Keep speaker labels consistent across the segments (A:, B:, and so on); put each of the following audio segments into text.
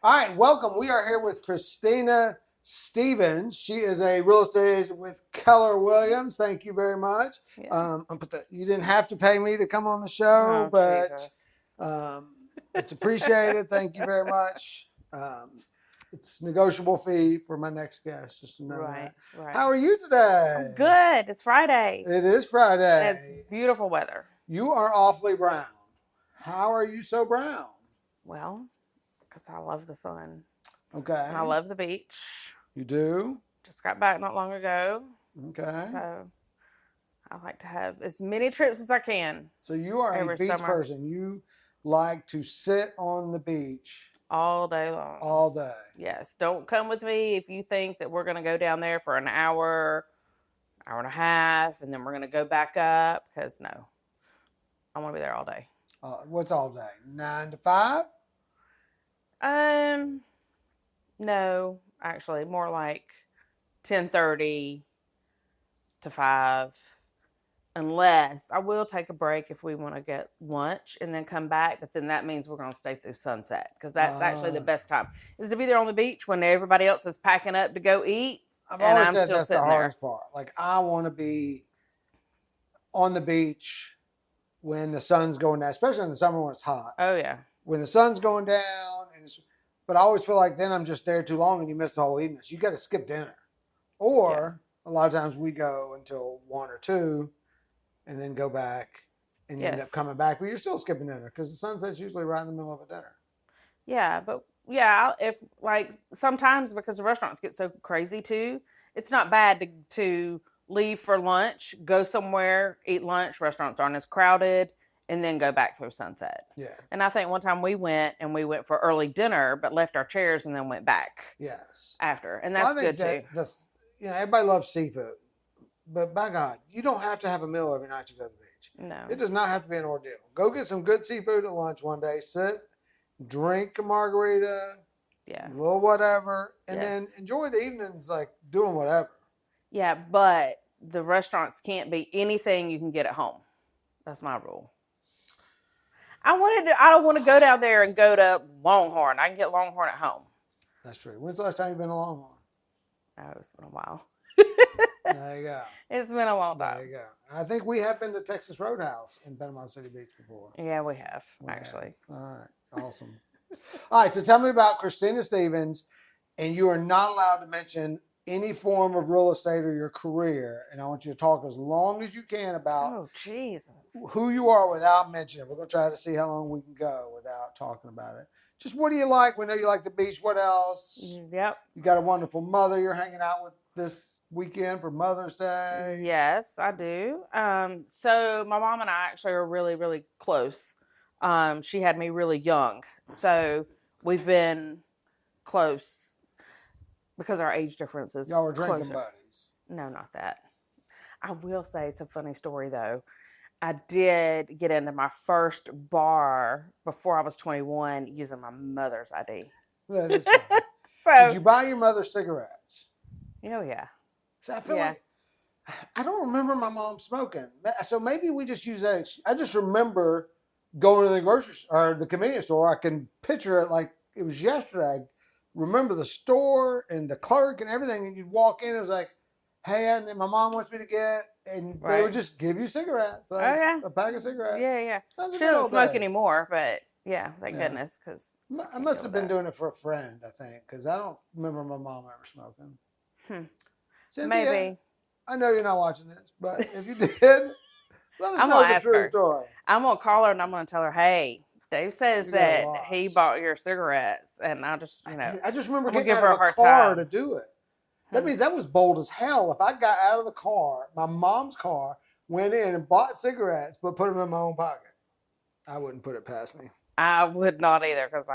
A: All right, welcome. We are here with Kristina Stephens. She is a real estate agent with Keller Williams. Thank you very much.
B: Yeah.
A: You didn't have to pay me to come on the show,
B: Oh,
A: but
B: Jesus.
A: it's appreciated. Thank you very much. It's negotiable fee for my next guest, just to know
B: Right,
A: that.
B: right.
A: How are you today?
B: I'm good. It's Friday.
A: It is
B: And it's
A: Friday.
B: beautiful weather.
A: You are awfully brown. How are you so brown?
B: Well, because I love the sun.
A: Okay.
B: And I love the beach.
A: You do?
B: Just got back not long ago.
A: Okay.
B: So I like to have as many trips as I can
A: So you are a
B: every
A: beach
B: summer,
A: person. You like to sit on the beach
B: all day long.
A: all day.
B: Yes. Don't come with me if you think that we're going to go down there for an hour, hour and a half, and then we're going to go back up. Because no, I want to be there all day.
A: What's all day? 9 to 5?
B: No, actually, more like 10:30 to 5. Unless I will take a break if we want to get lunch and then come back, but then that means we're going to stay through sunset because that's actually the best time is to be there on the beach when everybody else is packing up to go eat.
A: I've
B: and
A: always
B: I'm
A: said
B: still
A: that's the
B: sitting there.
A: hardest part. Like, I want to be on the beach when the sun's going down, especially in the summer when it's hot.
B: Oh yeah,
A: When the sun's going down, but I always feel like then I'm just there too long and you miss the whole evening. So you got to skip dinner. Or a lot of times we go until 1 or 2 and then go back and you end up
B: Yes.
A: coming back, but you're still skipping dinner because the sunset's usually right in the middle of a dinner.
B: yeah, but yeah, if like sometimes because the restaurants get so crazy too, it's not bad to leave for lunch, go somewhere, eat lunch. Restaurants aren't as crowded, and then go back through sunset.
A: Yeah.
B: And I think one time we went for early dinner, but left our chairs and then went back
A: Yes.
B: after, and that's
A: Well, I think
B: good too.
A: Everybody loves seafood, but by God, you don't have to have a meal every night you go to the beach.
B: No,
A: It does not have to be an ordeal. Go get some good seafood at lunch one day, sit, drink a margarita,
B: yeah,
A: a little whatever, and
B: Yes.
A: then enjoy the evenings like doing whatever.
B: yeah, but the restaurants can't be anything you can get at home. That's my rule. I don't want to go down there and go to Longhorn. I can get Longhorn at home.
A: That's true. When's the last time you've been to Longhorn?
B: Oh, it's been a while.
A: There you go.
B: It's been a long
A: There
B: time.
A: you go. I think we have been to Texas Roadhouse in Panama City Beach before.
B: Yeah, we have, actually.
A: All right. Awesome. All right. So tell me about Kristina Stephens, and you are not allowed to mention any form of real estate or your career. And I want you to talk as long as you can about
B: Oh, Jesus.
A: who you are without mentioning. We're going to try to see how long we can go without talking about it. Just what do you like? We know you like the beach. What else?
B: Yep.
A: You got a wonderful mother you're hanging out with this weekend for Mother's Day.
B: Yes, I do. So my mom and I actually are really, really close. She had me really young. So we've been close because our age difference is
A: Y'all were drinking
B: closer.
A: buddies.
B: No, not that. I will say it's a funny story though. I did get into my first bar before I was 21 using my mother's ID.
A: That is funny.
B: So,
A: Did you buy your mother cigarettes?
B: oh yeah.
A: So I feel
B: Yeah.
A: like I don't remember my mom smoking. So maybe we just use that. I just remember going to the grocery store or the convenience store. I can picture it like it was yesterday. I remember the store and the clerk and everything. And you'd walk in, it was like, hey, and my mom wants me to get, and they
B: Right.
A: would just give you cigarettes. Like
B: yeah.
A: a pack of cigarettes.
B: Yeah, yeah.
A: Those are
B: She
A: good
B: doesn't
A: old
B: smoke
A: days.
B: anymore, but yeah, thank
A: Yeah.
B: goodness, because
A: I must have been doing it for a friend, I think, because I don't remember my mom ever smoking. Cynthia,
B: maybe
A: I know you're not watching this, but if you did, let us
B: I'm
A: know
B: gonna
A: the
B: ask
A: true
B: her.
A: story.
B: I'm gonna call her and I'm gonna tell her, hey, Dave says
A: You gotta
B: that he
A: watch.
B: bought your cigarettes, and I just
A: I just remember
B: I'm gonna
A: getting
B: give
A: out
B: her
A: of
B: a
A: a
B: hard
A: car
B: time.
A: to do it. That means that was bold as hell. If I got out of the car, my mom's car, went in and bought cigarettes, but put them in my own pocket, I wouldn't put it past me.
B: I would not either, because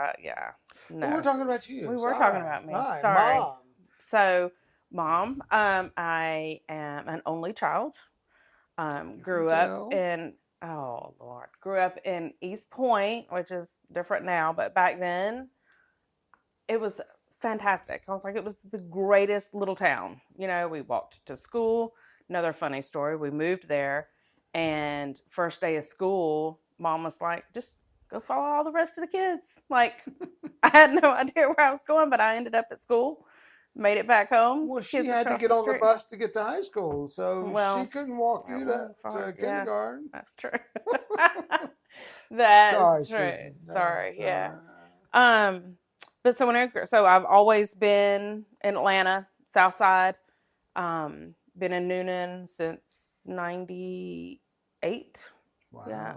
B: no.
A: We were talking about you.
B: We were talking about me.
A: All right,
B: Sorry.
A: Mom.
B: So, Mom, I am an only child. Grew
A: tell.
B: up in grew up in East Point, which is different now, but back then it was fantastic. I was like, it was the greatest little town. You know, we walked to school. Another funny story, we moved there, and first day of school, Mom was like, just go follow all the rest of the kids. Like, I had no idea where I was going, but I ended up at school, made it back home.
A: Well, she
B: Kids
A: had to
B: across
A: get
B: the
A: on the
B: street.
A: bus to get to high school, so she
B: Well,
A: couldn't walk
B: that
A: you
B: wasn't
A: to
B: far. Yeah,
A: kindergarten.
B: that's true.
A: Sorry,
B: That's true.
A: Susan. No,
B: Sorry. Yeah.
A: sorry.
B: Um, but so I've always been in Atlanta, South Side. Been in Noonan since '98.
A: Wow.
B: Yeah,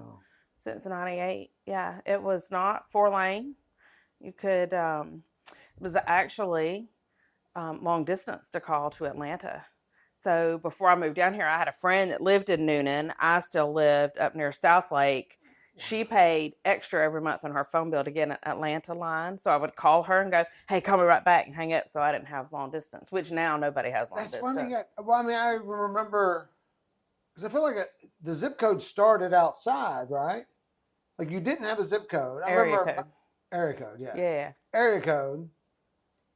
B: since '98. Yeah, it was not 4-lane. You could. It was actually long distance to call to Atlanta. So before I moved down here, I had a friend that lived in Noonan. I still lived up near South Lake. She paid extra every month on her phone bill to get an Atlanta line. So I would call her and go, hey, call me right back, and hang up, so I didn't have long distance, which now nobody has long
A: That's
B: distance.
A: funny. Well, I mean, I remember because I feel like the zip code started outside, right? Like you didn't have a zip code. I
B: Area
A: remember
B: code.
A: area code, yeah.
B: Yeah.
A: Area code,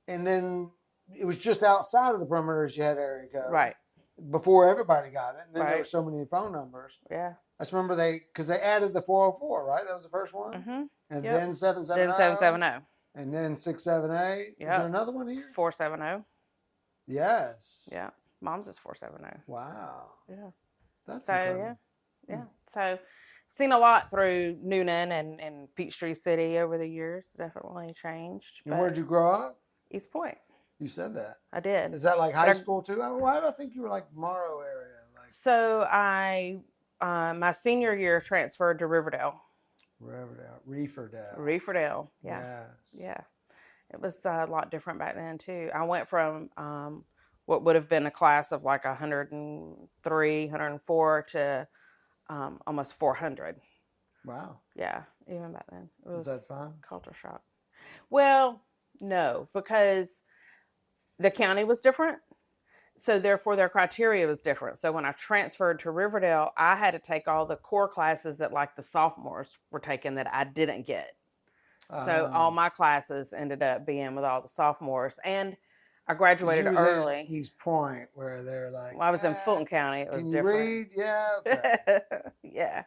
A: and then it was just outside of the perimeters you had area code.
B: Right.
A: Before everybody got it, and then there were
B: Right.
A: so many phone numbers.
B: Yeah.
A: I just remember because they added the 404, right? That was the first one,
B: Mm-hmm.
A: and
B: Yep.
A: then 770,
B: Then 770.
A: and then 678. Is
B: Yep.
A: there another one here?
B: 470.
A: Yes.
B: Yeah. Mom's is 470.
A: Wow.
B: Yeah.
A: That's
B: So
A: incredible.
B: yeah. So seen a lot through Noonan and Peachtree City over the years. Definitely changed.
A: And
B: but
A: where'd you grow up?
B: East Point.
A: You said that.
B: I did.
A: Is that like high
B: But
A: school too? Why did I think you were like Morrow area? Like
B: So my senior year transferred to Riverdale.
A: Reeferdale.
B: Reeferdale. Yeah.
A: Yes.
B: Yeah. It was a lot different back then too. I went from what would have been a class of like 103, 104 to almost 400.
A: Wow.
B: Yeah, even back then. It was
A: that fun?
B: Culture shock. Well, no, because the county was different. So therefore their criteria was different. So when I transferred to Riverdale, I had to take all the core classes that like the sophomores were taking that I didn't get. So all my classes ended up being with all the sophomores, and I graduated early.
A: East Point, where they're like,
B: Well, I was in Fulton County. It was
A: can
B: different.
A: you read? Yeah. Okay.
B: Yeah.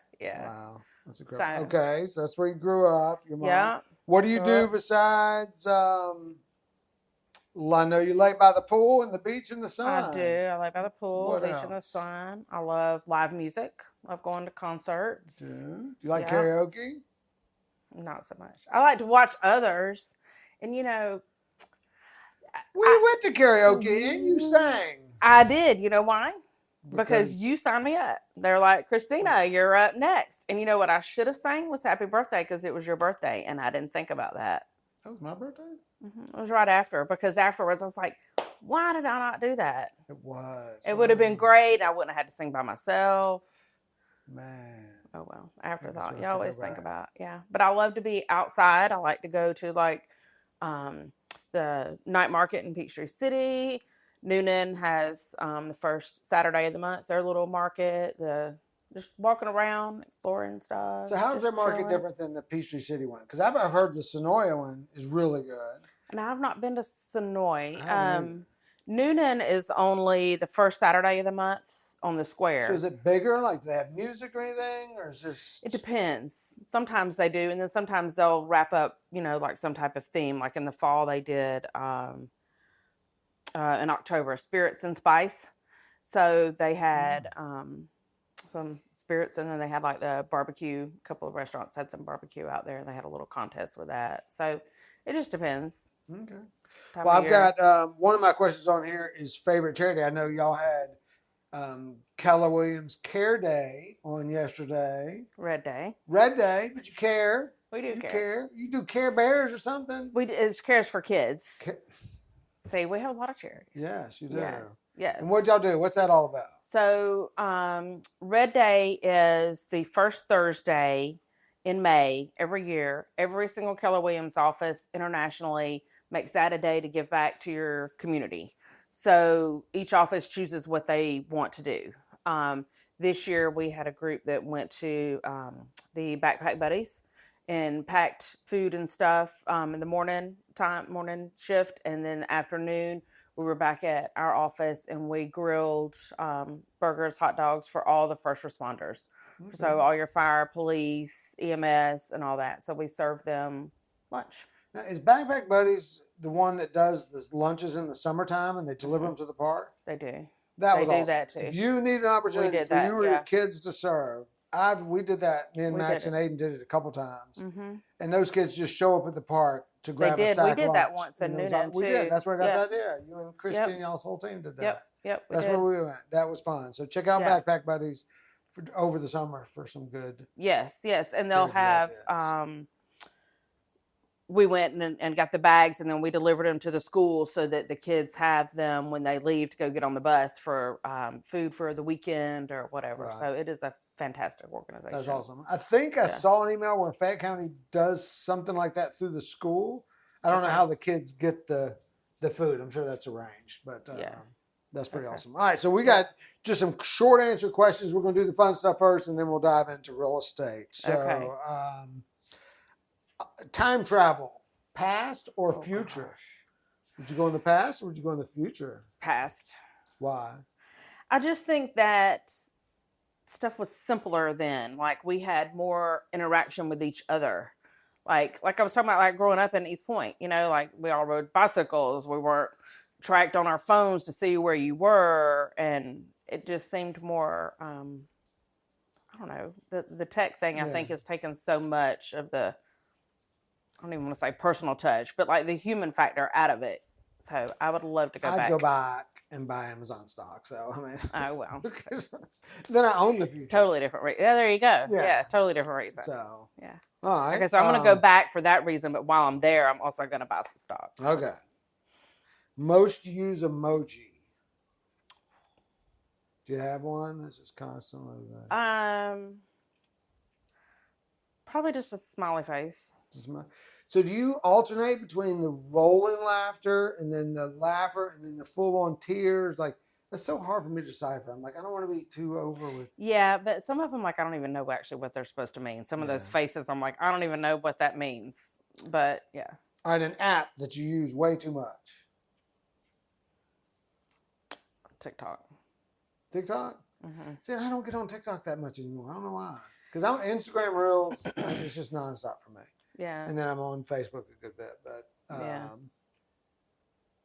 A: Wow. That's a great.
B: So-
A: Okay, so that's where you grew up. Your mom.
B: Yeah.
A: What do you
B: Grew
A: do
B: up.
A: besides? I know you lay by the pool and the beach and the sun.
B: I do. I lay by the pool,
A: What
B: beach in the
A: else?
B: sun. I love live music. Love going to concerts.
A: Do you like
B: Yeah.
A: karaoke?
B: Not so much. I like to watch others, and
A: We went to karaoke and you sang.
B: I did. You know why? Because you signed me up. They're like, Kristina, you're up next. And you know what I should have sang was happy birthday, because it was your birthday, and I didn't think about that.
A: That was my birthday.
B: It was right after, because afterwards I was like, why did I not do that?
A: It was.
B: It would have been great. I wouldn't have had to sing by myself.
A: Man.
B: Oh well, afterthought.
A: sort of
B: You
A: took
B: always
A: her
B: think
A: back.
B: about, yeah. But I love to be outside. I like to go to like the night market in Peachtree City. Noonan has the first Saturday of the month. It's their little market. Just walking around, exploring stuff.
A: So how's
B: just
A: their market
B: chilling.
A: different than the Peachtree City one? Because I've heard the Sonoya one is really good.
B: And I've not been to Sonoy.
A: I haven't
B: Noonan is only the first Saturday of the month on the square.
A: So is it bigger? Like, do they have music or anything? Or is this...
B: It depends. Sometimes they do, and then sometimes they'll wrap up, like some type of theme. Like in the fall, they did in October, Spirits and Spice. So they had some spirits, and then they had like the barbecue. A couple of restaurants had some barbecue out there, and they had a little contest with that. So it just depends.
A: Okay.
B: Time
A: Well,
B: of
A: I've
B: year.
A: got one of my questions on here is favorite charity. I know y'all had Keller Williams Care Day on yesterday.
B: Red Day.
A: Red Day, but you care.
B: We do
A: You
B: care.
A: care. You do Care Bears or something?
B: It's cares for kids.
A: Ca-
B: See, we have a lot of charities.
A: Yes, you do.
B: Yes.
A: And what y'all do? What's that all about?
B: So, Red Day is the first Thursday in May every year. Every single Keller Williams office internationally makes that a day to give back to your community. So each office chooses what they want to do. This year we had a group that went to the Backpack Buddies and packed food and stuff in the morning shift, and then afternoon we were back at our office and we grilled burgers, hot dogs for all the first responders. So all your fire, police, EMS, and all that. So we serve them lunch.
A: Now, is Backpack Buddies the one that does the lunches in the summertime and they deliver them to the park?
B: They do.
A: That
B: They
A: was
B: do
A: awesome.
B: that too.
A: If you need an opportunity
B: did
A: for
B: that,
A: you or your
B: yeah.
A: kids to serve, we did that. Me and
B: We
A: Max
B: did
A: and Aiden did it a couple times,
B: Mm-hmm.
A: and those kids just show up at the park to grab a
B: did.
A: sack
B: We did that
A: lunch.
B: once in
A: And it was
B: Noonan,
A: all- We did.
B: too.
A: That's where I got
B: Yep.
A: that idea. You and Kristina, y'all's whole team did that.
B: Yep.
A: That's where we went. That was fun. So check out
B: Yeah.
A: Backpack Buddies over the summer for some good.
B: Yes, and they'll
A: Good
B: have.
A: ideas.
B: We went and got the bags, and then we delivered them to the school so that the kids have them when they leave to go get on the bus for food for the weekend or whatever.
A: Right.
B: So it is a fantastic organization.
A: That's awesome. I think I saw an email where Fayette County does something like that through the school. I don't know how the kids get the food. I'm sure that's arranged, but that's pretty awesome. All right, so we got just some short answer questions. We're going to do the fun stuff first, and then we'll dive into real estate. So, time travel, past or future? Would you go in the past or would you go in the future?
B: Past.
A: Why?
B: I just think that stuff was simpler then. Like we had more interaction with each other. Like I was talking about, like growing up in East Point, like we all rode bicycles. We weren't tracked on our phones to see where you were, and it just seemed more. I don't know. The tech thing I think has taken so much of the. I don't even want to say personal touch, but like the human factor out of it. So I would love to go back.
A: I'd go back and buy Amazon stock. So I mean,
B: oh well.
A: Then I own the future.
B: Totally different reason. Yeah, there you go. Yeah, totally different reason.
A: So
B: yeah.
A: All right.
B: Okay, so I'm going to go back for that reason, but while I'm there, I'm also going to buy some stock.
A: Okay. Most used emoji. Do you have one that's just constantly there?
B: Probably just a smiley face.
A: So do you alternate between the rolling laughter and then the laugher and then the full-on tears? Like, that's so hard for me to decipher. I'm like, I don't want to be too over with.
B: Yeah, but some of them, like, I don't even know actually what they're supposed to mean. Some of those faces, I'm like, I don't even know what that means. But yeah.
A: All right, an app that you use way too much.
B: TikTok.
A: TikTok?
B: Mm-hmm.
A: See, I don't get on TikTok that much anymore. I don't know why. Because I'm Instagram Reels, it's just nonstop for me.
B: Yeah.
A: And then I'm on Facebook a good bit, but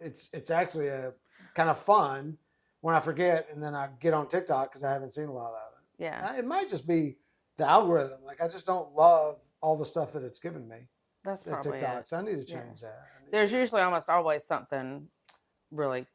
A: it's actually a kind of fun when I forget, and then I get on TikTok because I haven't seen a lot of it.
B: Yeah.
A: It might just be the algorithm. Like, I just don't love all the stuff that it's given me.
B: That's probably
A: TikTok.
B: it.
A: So I need to change that.
B: There's usually almost always something really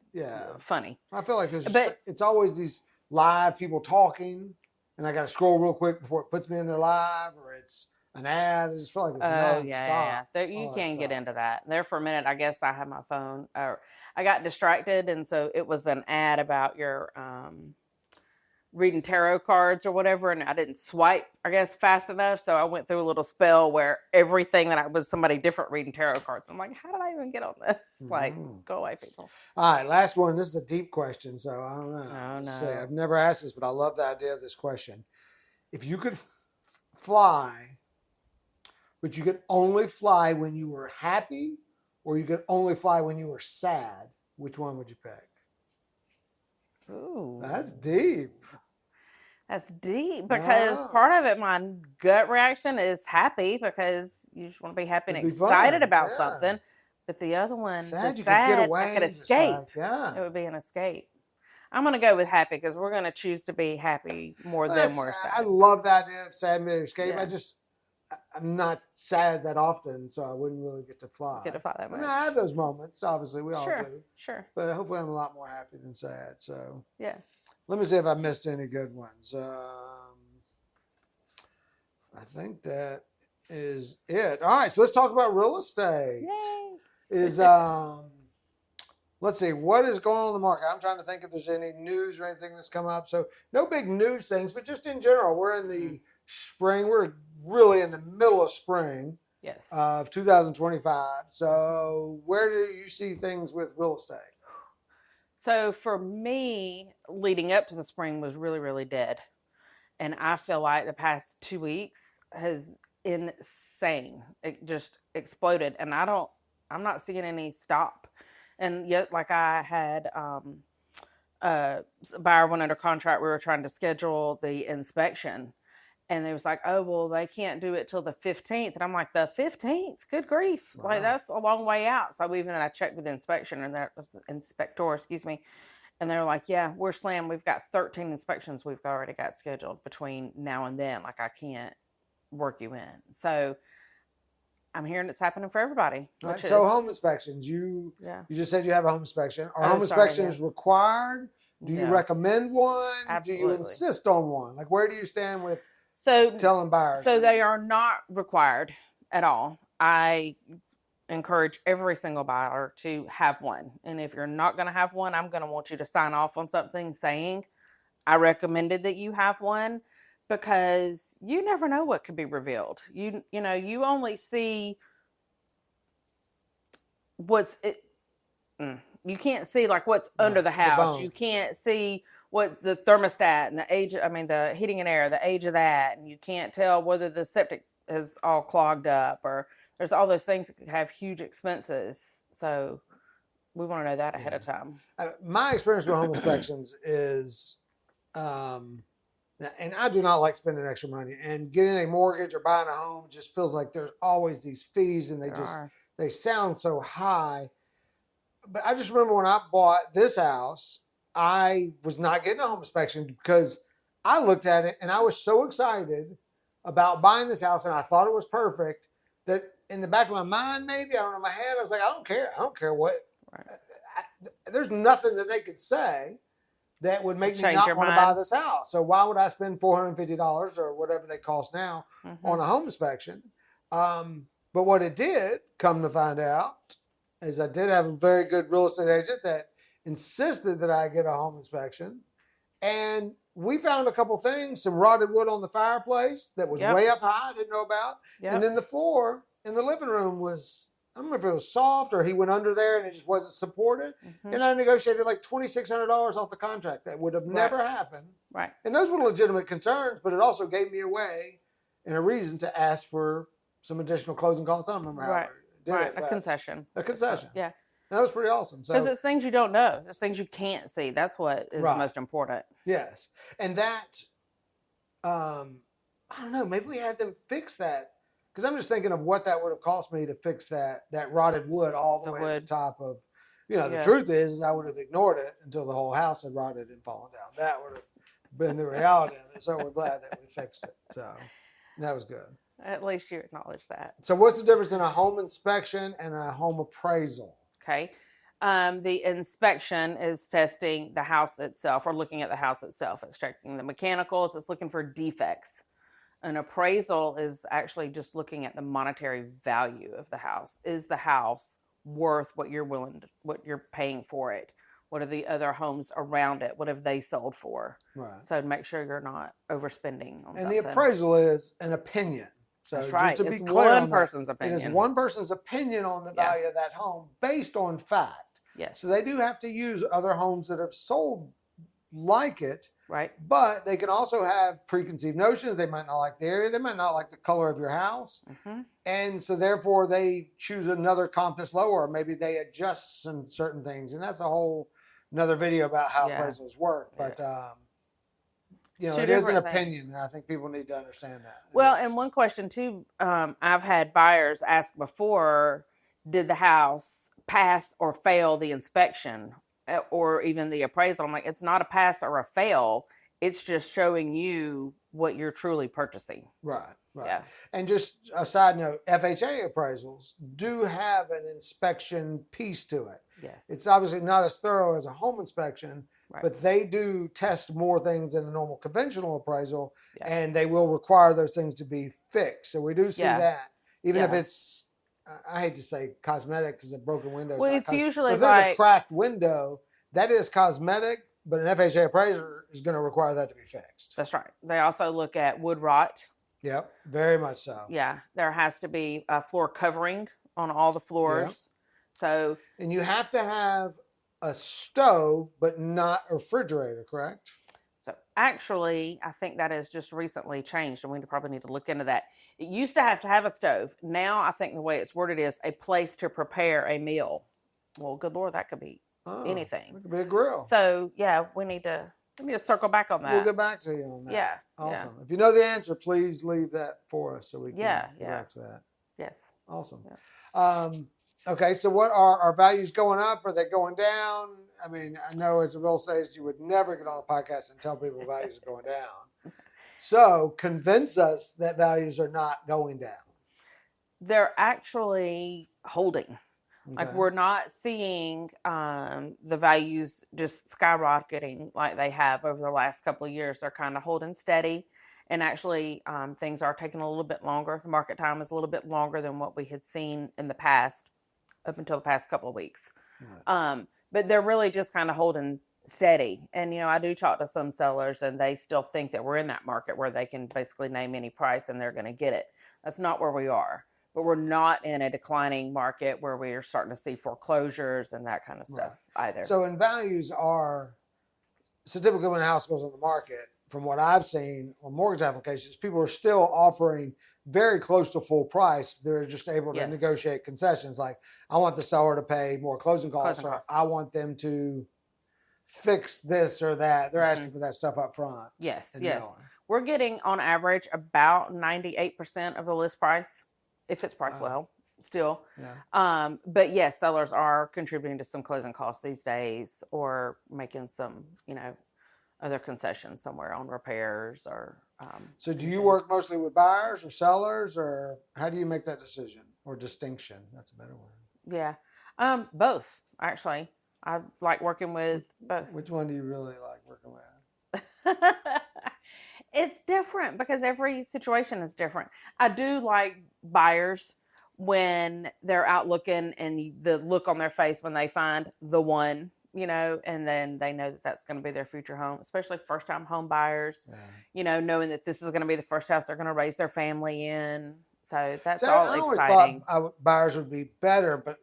B: funny.
A: I feel like it's always these live people talking, and I got to scroll real quick before it puts me in their live, or it's an ad. I just feel like it's nonstop.
B: Yeah. You can get into that. There for a minute, I guess I had my phone, or I got distracted, and so it was an ad about your reading tarot cards or whatever, and I didn't swipe, I guess, fast enough, so I went through a little spell where everything that I was somebody different reading tarot cards. I'm like, how did I even get on this? Like, go away, people.
A: All right, last one. This is a deep question, so I don't know.
B: Oh,
A: Let's
B: no.
A: see. I've never asked this, but I love the idea of this question. If you could fly, but you could only fly when you were happy, or you could only fly when you were sad, which one would you pick?
B: Ooh.
A: That's deep.
B: That's deep, because part of it, my gut reaction is happy, because you just want to be happy and excited about something. But the other one,
A: sad,
B: the
A: you
B: sad,
A: could get away
B: I could escape.
A: It
B: would be an escape. I'm going to go with happy, because we're going to choose to be happy more than we're sad.
A: I love that idea of sad and escape.
B: Yeah.
A: I'm not sad that often, so I wouldn't really get to fly.
B: that much.
A: I have those moments, obviously. We all do.
B: Sure.
A: But hopefully I'm a lot more happy than sad. So
B: yeah.
A: Let me see if I missed any good ones. I think that is it. All right, so let's talk about real estate.
B: Yay.
A: Let's see, what is going on in the market? I'm trying to think if there's any news or anything that's come up. So no big news things, but just in general, we're in the spring. We're really in the middle of spring.
B: Yes.
A: Of 2025. So where do you see things with real estate?
B: So for me, leading up to the spring was really, really dead. And I feel like the past 2 weeks has insane. It just exploded. And I'm not seeing any stop. And yet, like, I had a buyer went under contract. We were trying to schedule the inspection. And they was like, oh, well, they can't do it till the 15th. And I'm like, the 15th? Good grief.
A: Wow.
B: Like, that's a long way out. So I checked with the inspector, excuse me. And they're like, yeah, we're slammed. We've got 13 inspections we've already got scheduled between now and then. Like, I can't work you in. So I'm hearing it's happening for everybody.
A: Right. So home inspections, you just said you have a home inspection. Are home inspections required? Do you recommend one?
B: Absolutely.
A: Do you insist on one? Like, where do you stand with telling buyers?
B: So they are not required at all. I encourage every single buyer to have one. And if you're not going to have one, I'm going to want you to sign off on something saying, I recommended that you have one, because you never know what could be revealed. You only see you can't see like what's under the house. You can't see what the thermostat and the age, the heating and air, the age of that. And you can't tell whether the septic is all clogged up, or there's all those things that could have huge expenses. So we want to know that ahead of time.
A: My experience with home inspections is, and I do not like spending extra money, and getting a mortgage or buying a home just feels like there's always these fees, and they sound so high. But I just remember when I bought this house, I was not getting a home inspection because I looked at it and I was so excited about buying this house, and I thought it was perfect, that in the back of my mind, maybe, I don't know, my head, I was like, I don't care what. Right. There's nothing that they could say that would make me not want to buy this house. So why would I spend $450 or whatever they cost now on a home inspection? But what it did, come to find out, is I did have a very good real estate agent that insisted that I get a home inspection. And we found a couple things, some rotted wood on the fireplace that was way up high, I didn't know about. And then the floor in the living room was, I don't know if it was soft or he went under there and it just wasn't supported. And I negotiated like $2,600 off the contract. That would have never happened.
B: Right.
A: And those were legitimate concerns, but it also gave me a way and a reason to ask for some additional closing costs. I don't remember how
B: a concession.
A: A concession.
B: Yeah.
A: That was pretty awesome.
B: Because it's things you don't know. It's things you can't see. That's what is the most important.
A: Yes. And that, I don't know, maybe we had them fix that. Because I'm just thinking of what that would have cost me to fix that rotted wood all the way at the top of, the truth is I would have ignored it until the whole house had rotted and fallen down. That would have been the reality of it. So we're glad that we fixed it. So that was good.
B: At least you acknowledge that.
A: So what's the difference in a home inspection and a home appraisal?
B: Okay. The inspection is testing the house itself, or looking at the house itself. It's checking the mechanicals. It's looking for defects. An appraisal is actually just looking at the monetary value of the house. Is the house worth what you're paying for it? What are the other homes around it? What have they sold for?
A: Right.
B: So to make sure you're not overspending on
A: something. The appraisal is an opinion. So
B: that's right.
A: Just to be
B: it's
A: clear
B: one person's opinion.
A: It is one person's opinion on the value of that home based on fact.
B: Yes.
A: So they do have to use other homes that have sold like it.
B: Right.
A: But they can also have preconceived notions. They might not like the area. They might not like the color of your house. And so therefore they choose another comp that's lower. Maybe they adjust some certain things. And that's another video about how appraisals work. But, it is an opinion. And I think people need to understand that.
B: Well, and one question too, I've had buyers ask before, did the house pass or fail the inspection? Or even the appraisal. I'm like, it's not a pass or a fail. It's just showing you what you're truly purchasing.
A: Right.
B: Yeah.
A: And just a side note, FHA appraisals do have an inspection piece to it.
B: Yes.
A: It's obviously not as thorough as a home inspection, but they do test more things than a normal conventional appraisal, and they will require those things to be fixed. So we do see that, even if it's, I hate to say cosmetic because a broken window.
B: Well, it's usually
A: if there's a cracked window, that is cosmetic, but an FHA appraiser is going to require that to be fixed.
B: That's right. They also look at wood rot.
A: Yep, very much so.
B: Yeah, there has to be a floor covering on all the floors. So,
A: and you have to have a stove, but not a refrigerator, correct?
B: So actually, I think that has just recently changed, and we probably need to look into that. It used to have a stove. Now I think the way it's worded is a place to prepare a meal. Well, good Lord, that could be anything.
A: It could be a grill.
B: So yeah, we need to Let me just circle back on that.
A: We'll get back to you on that.
B: Yeah.
A: Awesome. If you know the answer, please leave that for us so we can get back to that.
B: Yes.
A: Awesome.
B: Yeah.
A: Okay, so what are our values going up? Are they going down? I mean, I know as a real estate agent, you would never get on a podcast and tell people values are going down. So convince us that values are not going down.
B: They're actually holding.
A: Okay.
B: Like we're not seeing the values just skyrocketing like they have over the last couple of years. They're kind of holding steady. And actually, things are taking a little bit longer. The market time is a little bit longer than what we had seen in the past, up until the past couple of weeks. Right. But they're really just kind of holding steady. And, I do talk to some sellers and they still think that we're in that market where they can basically name any price and they're going to get it. That's not where we are. But we're not in a declining market where we are starting to see foreclosures and that kind of stuff either.
A: So typically when a house goes on the market, from what I've seen on mortgage applications, people are still offering very close to full price. They're just able to negotiate concessions. Like, I want the seller to pay more closing costs, or I want them to fix this or that. They're asking for that stuff up front.
B: Yes. We're getting on average about 98% of the list price, if it's priced well, still. Yeah. But yes, sellers are contributing to some closing costs these days, or making some, other concessions somewhere on repairs or.
A: So do you work mostly with buyers or sellers, or how do you make that decision or distinction? That's a better word.
B: Yeah. Both, actually. I like working with both.
A: Which one do you really like working with?
B: It's different because every situation is different. I do like buyers when they're out looking and the look on their face when they find the one, and then they know that that's going to be their future home, especially first-time home buyers, knowing that this is going to be the first house they're going to raise their family in. So that's all exciting.
A: I thought buyers would be better, but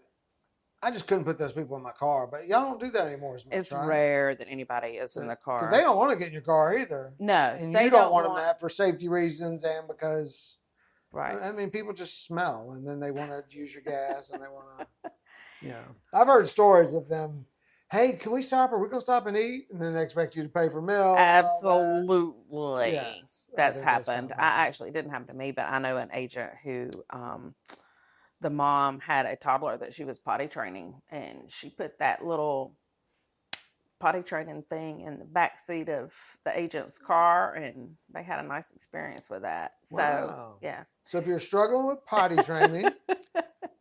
A: I just couldn't put those people in my car. But y'all don't do that anymore as much,
B: It's rare that anybody is in the car.
A: They don't want to get in your car either.
B: No,
A: and you don't want them that for safety reasons and because, I mean, people just smell and then they want to use your gas and they want to, I've heard stories of them. Hey, can we stop? Are we going to stop and eat? And then they expect you to pay for meals.
B: Absolutely. Yes, that's happened. I actually didn't happen to me, but I know an agent who, the mom had a toddler that she was potty training, and she put that little potty training thing in the back seat of the agent's car, and they had a nice experience with that. So, yeah.
A: So if you're struggling with potty training,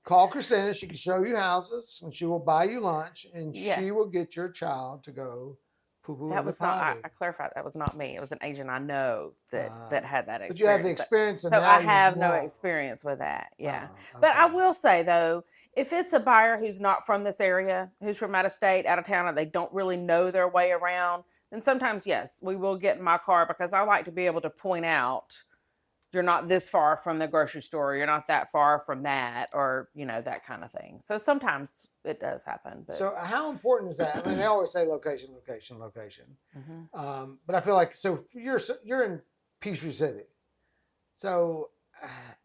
A: call Kristina. She can show you houses, and she will buy you lunch, and she will get your child to go poo-poo in the potty.
B: I clarified, that was not me. It was an agent I know that had that experience.
A: But you have the experience.
B: So I have no experience with that. Yeah. Okay. But I will say, though, if it's a buyer who's not from this area, who's from out of state, out of town, and they don't really know their way around, then sometimes, yes, we will get in my car because I like to be able to point out, you're not this far from the grocery store, you're not that far from that, or, that kind of thing. So sometimes it does happen. But.
A: So how important is that? I mean, they always say location. Mm-hmm. But I feel like, so you're in Peachtree City. So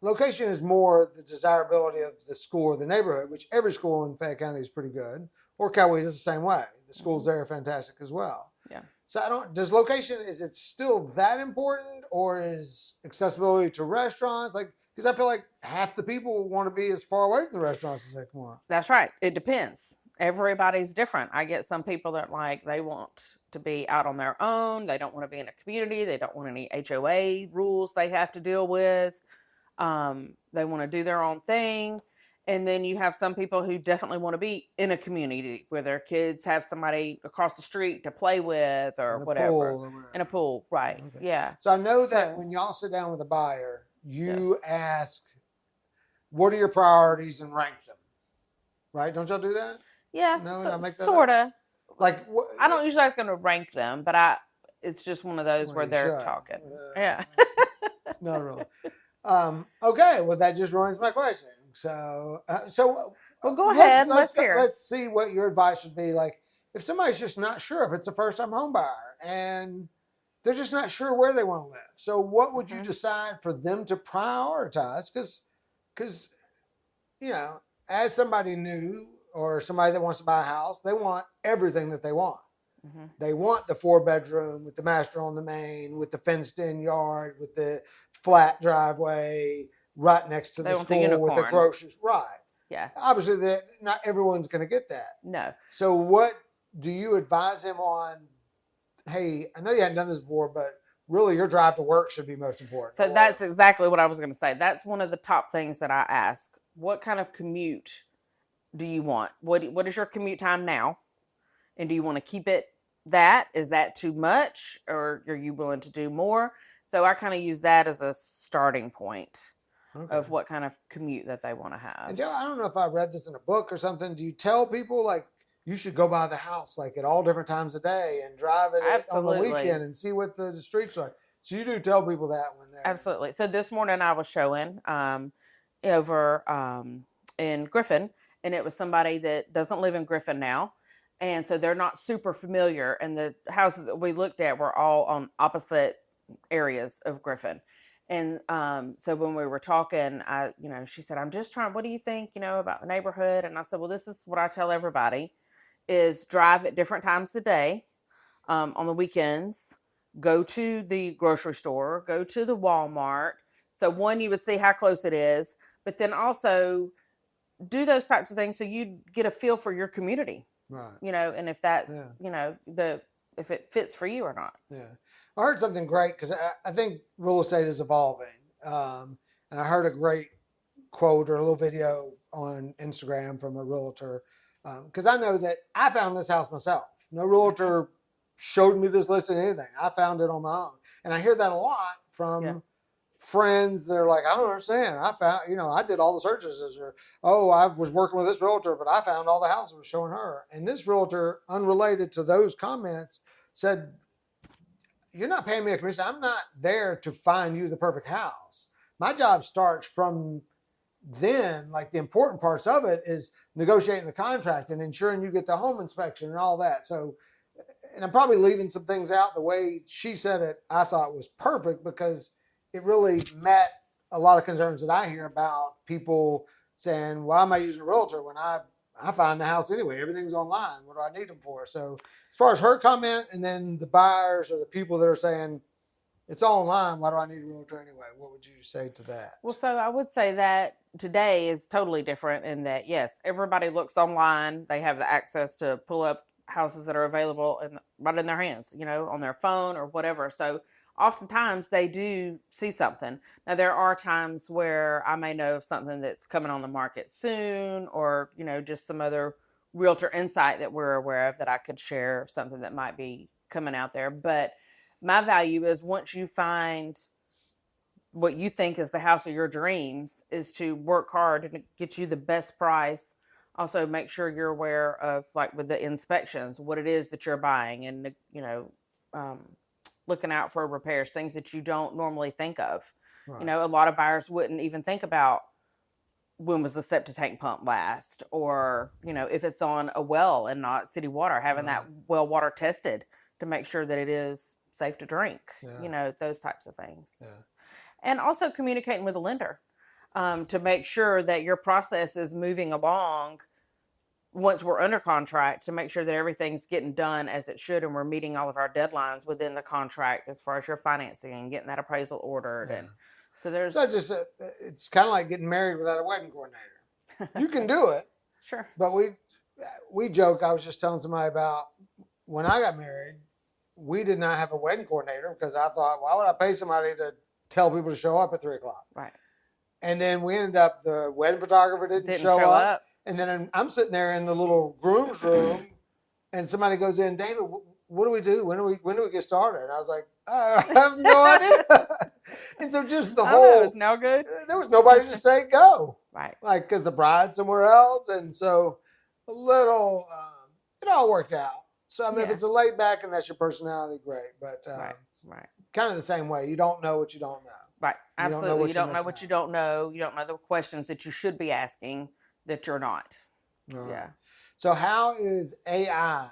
A: location is more the desirability of the school or the neighborhood, which every school in Fayette County is pretty good. Or Coweta is the same way. The schools there are fantastic as well.
B: Yeah.
A: So does location, is it still that important, or is accessibility to restaurants? Because I feel like half the people want to be as far away from the restaurants as they can want.
B: That's right. It depends. Everybody's different. I get some people that they want to be out on their own. They don't want to be in a community. They don't want any HOA rules they have to deal with. They want to do their own thing. And then you have some people who definitely want to be in a community where their kids have somebody across the street to play with or whatever. In a pool, right. Okay. Yeah.
A: So I know that when y'all sit down with a buyer, you ask, what are your priorities, and rank them, right? Don't y'all do that?
B: Yeah,
A: no,
B: sort of.
A: Like,
B: I don't usually ask them to rank them, but it's just one of those where they're talking. Yeah.
A: Not really. Okay, well, that just ruins my question. So
B: go ahead. Let's hear.
A: Let's see what your advice would be. Like, if somebody's just not sure, if it's a first-time home buyer and they're just not sure where they want to live. So what would you decide for them to prioritize? Because, as somebody new or somebody that wants to buy a house, they want everything that they want.
B: Mm-hmm.
A: They want the 4-bedroom with the master on the main, with the fenced-in yard, with the flat driveway, right next to
B: They
A: the
B: want the
A: school with the
B: unicorn.
A: groceries. Right.
B: Yeah.
A: Obviously, not everyone's going to get that.
B: No.
A: So, what do you advise him on? Hey, I know you hadn't done this before, but really, your drive to work should be most important.
B: So that's exactly what I was going to say. That's one of the top things that I ask. What kind of commute do you want? What is your commute time now? And do you want to keep it that? Is that too much? Or are you willing to do more? So I kind of use that as a starting point of what kind of commute that they want to have.
A: And I don't know if I read this in a book or something. Do you tell people like you should go by the house like at all different times of day and drive it on the weekend and see what the streets are? So you do tell people that when they're
B: absolutely. So this morning I was showing over in Griffin, and it was somebody that doesn't live in Griffin now. And so they're not super familiar. And the houses that we looked at were all on opposite areas of Griffin. And so when we were talking, she said, I'm just trying, what do you think, about the neighborhood? And I said, well, this is what I tell everybody is drive at different times of the day, on the weekends, go to the grocery store, go to the Walmart. So one, you would see how close it is, but then also do those types of things so you get a feel for your community.
A: right.
B: And if that's, if it fits for you or not.
A: Yeah. I heard something great because I think real estate is evolving. And I heard a great quote or a little video on Instagram from a realtor. Because I know that I found this house myself. No realtor showed me this listing or anything. I found it on my own. And I hear that a lot from friends. They're like, I don't understand. I found, I did all the searches. Or, I was working with this realtor, but I found all the houses was showing her. And this realtor, unrelated to those comments, said, you're not paying me a commission. I'm not there to find you the perfect house. My job starts from then, like the important parts of it is negotiating the contract and ensuring you get the home inspection and all that. So, and I'm probably leaving some things out. The way she said it, I thought was perfect because it really met a lot of concerns that I hear about people saying, why am I using a realtor when I find the house anyway? Everything's online. What do I need them for? So as far as her comment and then the buyers or the people that are saying, it's all online, why do I need a realtor anyway? What would you say to that?
B: Well, so I would say that today is totally different in that, yes, everybody looks online. They have the access to pull up houses that are available right in their hands, on their phone or whatever. So oftentimes they do see something. Now, there are times where I may know of something that's coming on the market soon or, just some other realtor insight that we're aware of that I could share of something that might be coming out there. But my value is once you find what you think is the house of your dreams is to work hard and get you the best price. Also make sure you're aware of, like with the inspections, what it is that you're buying and, looking out for repairs, things that you don't normally think of. Right. A lot of buyers wouldn't even think about when was the septic tank pump last, or, if it's on a well and not city water, having that well water tested to make sure that it is safe to drink, those types of things. Yeah. And also communicating with a lender to make sure that your process is moving along once we're under contract, to make sure that everything's getting done as it should and we're meeting all of our deadlines within the contract as far as your financing and getting that appraisal ordered. Yeah. And so
A: it's kind of like getting married without a wedding coordinator. You can do it.
B: Sure.
A: But we joke. I was just telling somebody about when I got married, we did not have a wedding coordinator because I thought, why would I pay somebody to tell people to show up at 3:00?
B: Right.
A: And then we ended up, the wedding photographer didn't show up. And then I'm sitting there in the little groom's room and somebody goes in, David, what do we do? When do we get started? And I was like, I have no idea. And so just the whole,
B: it's no good.
A: There was nobody to say go.
B: Right.
A: Like, cause the bride's somewhere else. And so a little, it all worked out. So I mean, if it's a laid back and that's your personality, great. But
B: right.
A: Kind of the same way. You don't know what you don't know.
B: Right. Absolutely. You don't know what you don't know. You don't know the questions that you should be asking that you're not.
A: Right.
B: Yeah.
A: So how is AI,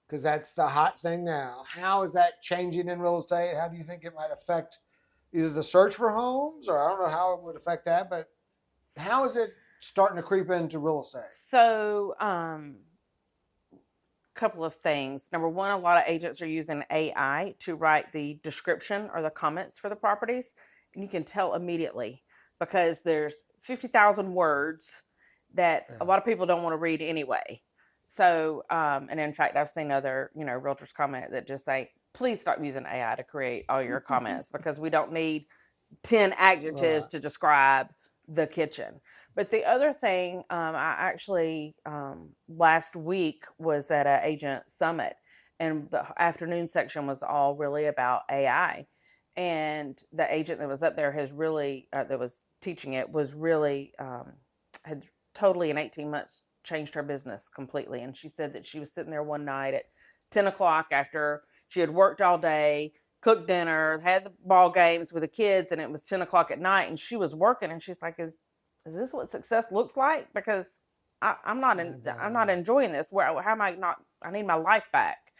A: because that's the hot thing now, how is that changing in real estate? How do you think it might affect either the search for homes, or I don't know how it would affect that, but how is it starting to creep into real estate?
B: So couple of things. Number one, a lot of agents are using AI to write the description or the comments for the properties, and you can tell immediately because there's 50,000 words that a lot of people don't want to read anyway. So, and in fact, I've seen other, realtors comment that just say, please stop using AI to create all your comments because we don't need 10 adjectives to describe the kitchen. But the other thing, I actually last week was at an agent summit, and the afternoon section was all really about AI. And the agent that was up there has really, that was teaching it, was really, had totally in 18 months changed her business completely. And she said that she was sitting there one night at 10 o'clock after she had worked all day, cooked dinner, had the ball games with the kids, and it was 10 o'clock at night, and she was working, and she's like, is this what success looks like? Because I'm not enjoying this. How am I not? I need my life back.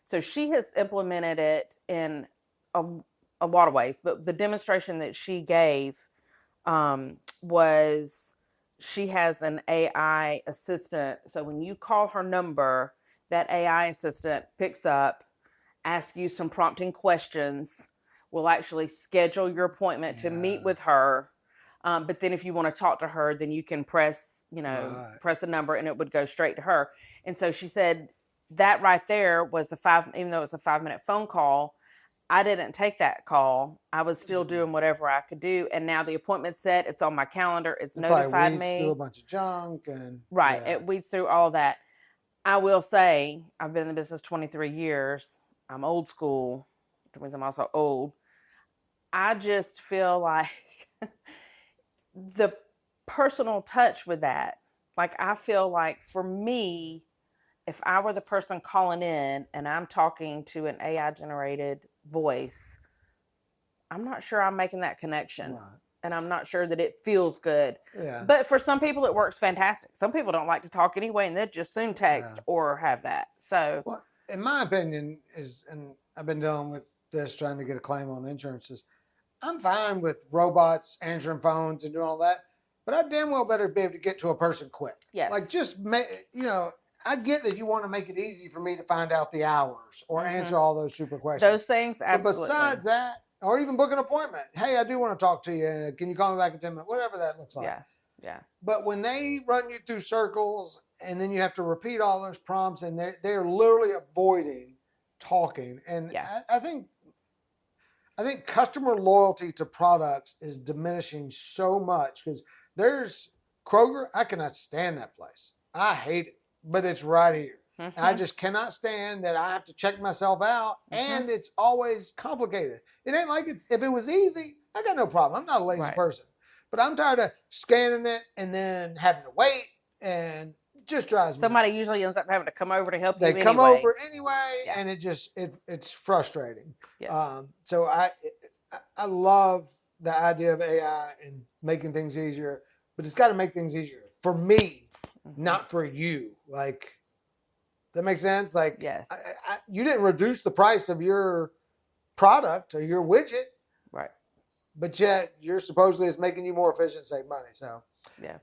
B: So she has implemented it in a lot of ways, but the demonstration that she gave was she has an AI assistant. So when you call her number, that AI assistant picks up, ask you some prompting questions, will actually schedule your appointment to meet with her. But then if you want to talk to her, then you can press the number and it would go straight to her. And so she said that right there was even though it was a 5-minute phone call, I didn't take that call. I was still doing whatever I could do. And now the appointment's set. It's on my calendar. It's notified me.
A: Weeds through a bunch of junk and
B: it weeds through all that. I will say I've been in the business 23 years. I'm old school, which means I'm also old. I just feel like the personal touch with that, like I feel like for me, if I were the person calling in and I'm talking to an AI generated voice, I'm not sure I'm making that connection. Right. And I'm not sure that it feels good. Yeah. But for some people, it works fantastic. Some people don't like to talk anyway, and they'd just soon text or have that. So,
A: well, in my opinion, and I've been dealing with this trying to get a claim on insurances. I'm fine with robots answering phones and doing all that, but I damn well better be able to get to a person quick.
B: Yes.
A: Like I get that you want to make it easy for me to find out the hours or answer all those super questions.
B: Those things, absolutely.
A: But besides that, or even book an appointment. Hey, I do want to talk to you. Can you call me back in 10 minutes? Whatever that looks like.
B: Yeah.
A: But when they run you through circles and then you have to repeat all those prompts and they're literally avoiding talking. And I think customer loyalty to products is diminishing so much because there's Kroger. I cannot stand that place. I hate it, but it's right here. Mm-hmm. I just cannot stand that I have to check myself out, and it's always complicated. It ain't like if it was easy, I got no problem. I'm not a lazy person, but I'm tired of scanning it and then having to wait, and it just drives me
B: Somebody
A: nuts.
B: Usually ends up having to come over to help you anyway.
A: They come over anyway, and it's frustrating.
B: Yes.
A: So I love the idea of AI and making things easier, but it's got to make things easier for me, not for you. Like, that makes sense? Like,
B: yes.
A: You didn't reduce the price of your product or your widget.
B: Right.
A: But yet you're supposedly it's making you more efficient and save money. So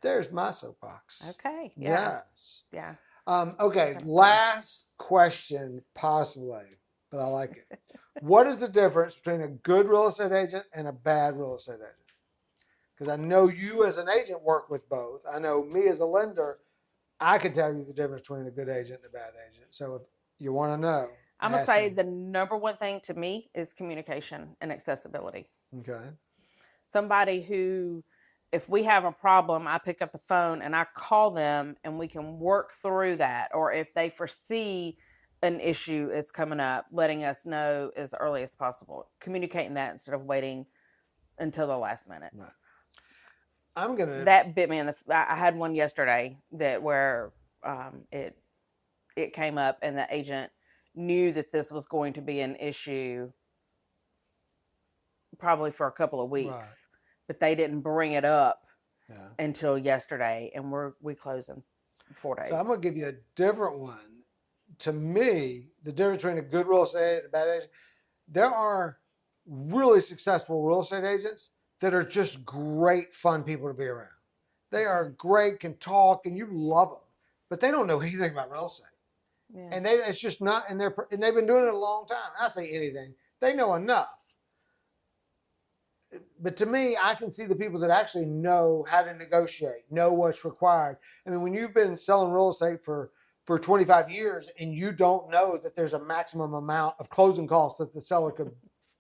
A: there's my soapbox.
B: Okay. Yeah.
A: Yes.
B: Yeah.
A: Okay. Last question, possibly, but I like it. What is the difference between a good real estate agent and a bad real estate agent? Because I know you as an agent work with both. I know me as a lender, I can tell you the difference between a good agent and a bad agent. So if you want to know,
B: I'm going to say the number one thing to me is communication and accessibility.
A: Okay.
B: Somebody who, if we have a problem, I pick up the phone and I call them and we can work through that. Or if they foresee an issue is coming up, letting us know as early as possible. Communicating that instead of waiting until the last minute.
A: Right.
B: That bit me in the. I had one yesterday where it came up and the agent knew that this was going to be an issue probably for a couple of weeks, but they didn't bring it up until yesterday, and we close in 4 days.
A: So I'm going to give you a different one. To me, the difference between a good real estate and a bad agent, there are really successful real estate agents that are just great, fun people to be around. They are great, can talk, and you love them, but they don't know anything about real estate.
B: Yeah.
A: And it's just not in their, and they've been doing it a long time. I say anything. They know enough. But to me, I can see the people that actually know how to negotiate, know what's required. I mean, when you've been selling real estate for 25 years and you don't know that there's a maximum amount of closing costs that the seller could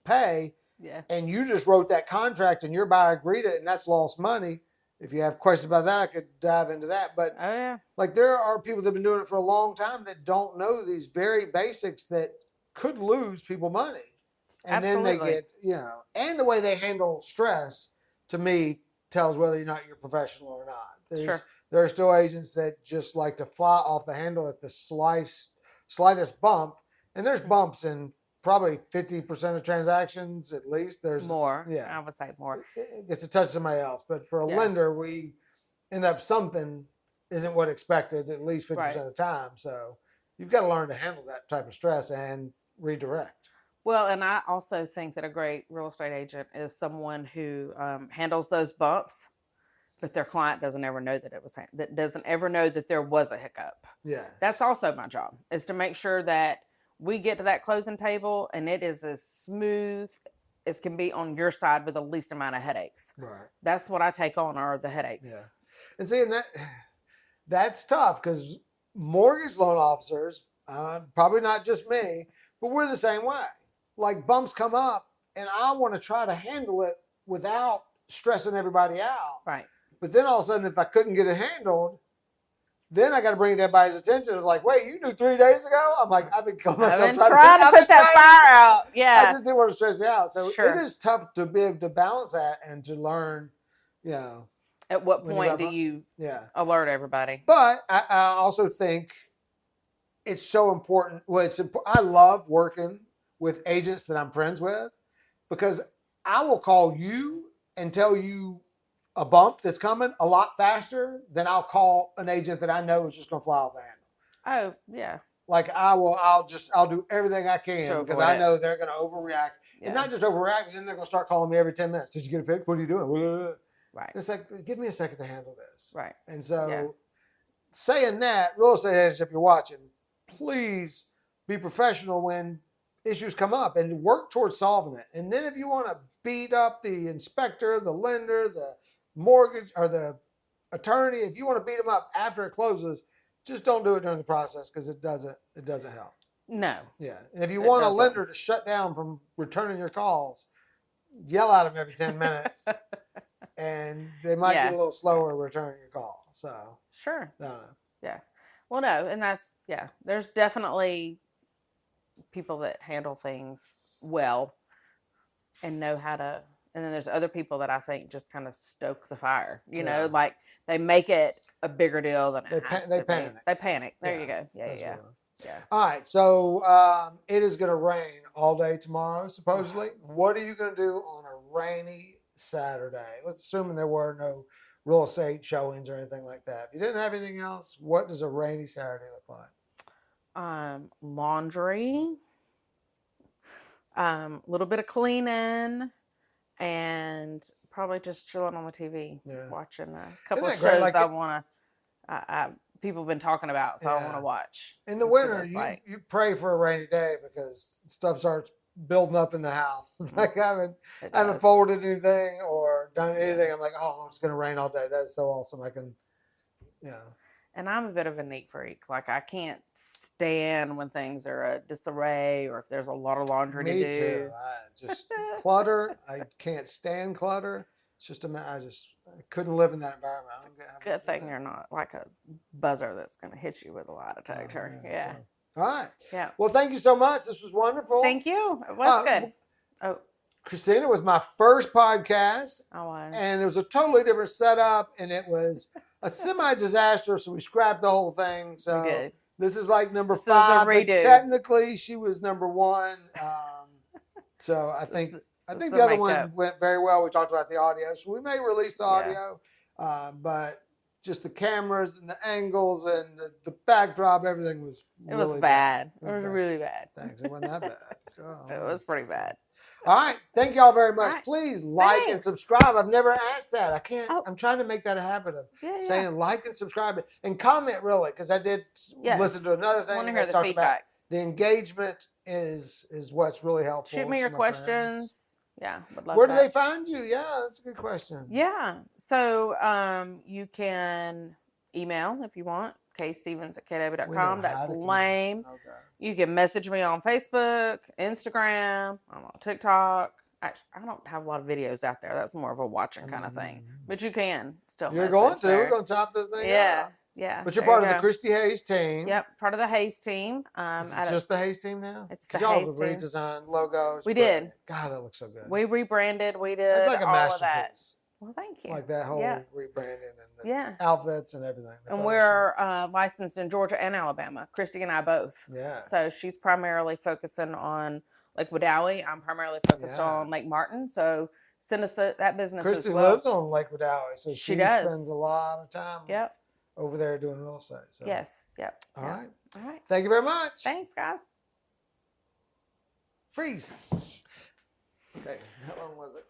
A: pay,
B: Yeah.
A: and you just wrote that contract and your buyer agreed it, and that's lost money. If you have questions about that, I could dive into that. But
B: Oh yeah.
A: like, there are people that have been doing it for a long time that don't know these very basics that could lose people money. And
B: Absolutely.
A: then they get, and the way they handle stress, to me, tells whether or not you're professional or not.
B: Sure.
A: There are still agents that just like to fly off the handle at the slightest bump. And there's bumps in probably 50% of transactions at least. There's
B: more.
A: Yeah.
B: I would say more.
A: It gets to touch somebody else. But for a lender, we end up something isn't what expected at least 50% of the time. So you've got to learn to handle that type of stress and redirect.
B: Well, and I also think that a great real estate agent is someone who handles those bumps, but their client doesn't ever know that doesn't ever know that there was a hiccup.
A: Yeah,
B: that's also my job, is to make sure that we get to that closing table and it is as smooth as can be on your side with the least amount of headaches.
A: Right.
B: That's what I take on, are the headaches.
A: Yeah, and see, and that's tough because mortgage loan officers, probably not just me, but we're the same way. Like, bumps come up and I want to try to handle it without stressing everybody out.
B: Right.
A: But then all of a sudden, if I couldn't get it handled, then I got to bring it to everybody's attention. It's like, wait, you knew 3 days ago? I'm like, I've been trying
B: to put that fire out. Yeah.
A: I just didn't want to stress you out. So
B: Sure.
A: It is tough to be able to balance that and to learn,
B: At what point do you alert everybody?
A: But I also think it's so important. Well, I love working with agents that I'm friends with, because I will call you and tell you a bump that's coming a lot faster than I'll call an agent that I know is just going to fly off the handle.
B: Oh, yeah.
A: Like, I'll do everything I can because I know they're going to overreact.
B: Yeah.
A: And not just overreact, but then they're going to start calling me every 10 minutes. Did you get it fixed? What are you doing?
B: Right.
A: And it's like, give me a second to handle this.
B: Right.
A: And so saying that, real estate agents, if you're watching, please be professional when issues come up and work towards solving it. And then if you want to beat up the inspector, the lender, the mortgage, or the attorney, if you want to beat them up after it closes, just don't do it during the process, because it doesn't help.
B: No.
A: Yeah. And if you want a lender to shut down from returning your calls, yell at them every 10 minutes and they might get a little slower returning your call. So
B: sure.
A: I don't know.
B: Yeah. Well, no, and there's definitely people that handle things well and know how to, and then there's other people that I think just kind of stoke the fire, know, like they make it a bigger deal than it has to be. They panic. There you go. Yeah. All
A: right. So it is going to rain all day tomorrow, supposedly. What are you going to do on a rainy Saturday? Let's assume there were no real estate showings or anything like that. If you didn't have anything else, what does a rainy Saturday look like?
B: Laundry, a little bit of cleaning, and probably just chilling on the TV, watching a couple of shows I want to, people have been talking about, so I want to watch.
A: In the winter, you pray for a rainy day because stuff starts building up in the house. It's like I haven't folded anything or done anything. I'm like, oh, it's going to rain all day. That's so awesome. I can,
B: And I'm a bit of a neat freak. Like, I can't stand when things are a disarray or if there's a lot of laundry to do.
A: Me too. Clutter. I can't stand clutter. It's just I couldn't live in that environment.
B: Good thing you're not like a buzzer that's going to hit you with a lot of attack. Yeah.
A: All right.
B: Yeah.
A: Well, thank you so much. This was wonderful.
B: Thank you. It was good. Oh,
A: Kristina, was my first podcast.
B: I was.
A: And it was a totally different setup, and it was a semi-disaster, so we scrapped the whole thing. So
B: we did.
A: This is like number 5. But technically, she was number 1. So I think the other one went very well. We talked about the audio, so we may release the audio, but just the cameras and the angles and the backdrop, everything was really
B: bad.
A: It was
B: really bad.
A: Thanks. It wasn't that bad.
B: It was pretty bad.
A: All right. Thank y'all very much.
B: All right.
A: Please like and
B: Thanks.
A: subscribe. I've never asked that. I can't.
B: Oh.
A: I'm trying to make that a habit of
B: Yeah, yeah.
A: saying like and subscribe and comment really because I did
B: Yes.
A: listen to another
B: I
A: thing
B: want to
A: and
B: hear
A: they
B: the
A: talked about
B: feedback.
A: the engagement is what's really helpful.
B: Shoot me your
A: to my friends.
B: questions. Yeah, would love
A: Where do
B: that.
A: they find you? Yeah, that's a good question.
B: Yeah. So you can email if you want, kstevens@kw.com.
A: We know how
B: That's
A: to keep-
B: lame.
A: Okay.
B: You can message me on Facebook, Instagram, I'm on TikTok. I don't have a lot of videos out there. That's more of a watching kind of thing. But you can still
A: You're
B: message
A: going to.
B: there.
A: We're going to top this thing
B: Yeah.
A: up.
B: Yeah.
A: But you're
B: there
A: part
B: you
A: of the
B: go.
A: Christy Hayes team.
B: Yep, part of the Hayes team.
A: Is it just the Hayes team now?
B: It's the
A: Because y'all
B: Hayes
A: have
B: team.
A: redesigned logos.
B: We did.
A: God, that looks so good.
B: We rebranded. We did
A: That's like a
B: all of that.
A: masterpiece.
B: Well, thank you.
A: Like that whole
B: Yeah.
A: rebranding and the
B: Yeah.
A: outfits and everything. the
B: And
A: photo
B: we're licensed in Georgia and Alabama. Christy and I both.
A: shoot. Yeah.
B: So she's primarily focusing on Lake Wedowee. I'm primarily focused
A: Yeah.
B: on Lake Martin. So send us that business
A: Christy
B: as well.
A: lives on Lake Wedowee, so
B: She does.
A: spends a lot of time
B: Yep.
A: over there doing real estate. So.
B: Yes. Yep.
A: All
B: yep.
A: right.
B: All right.
A: Thank you very much.
B: Thanks, guys.
A: Freeze. Okay. How long was it?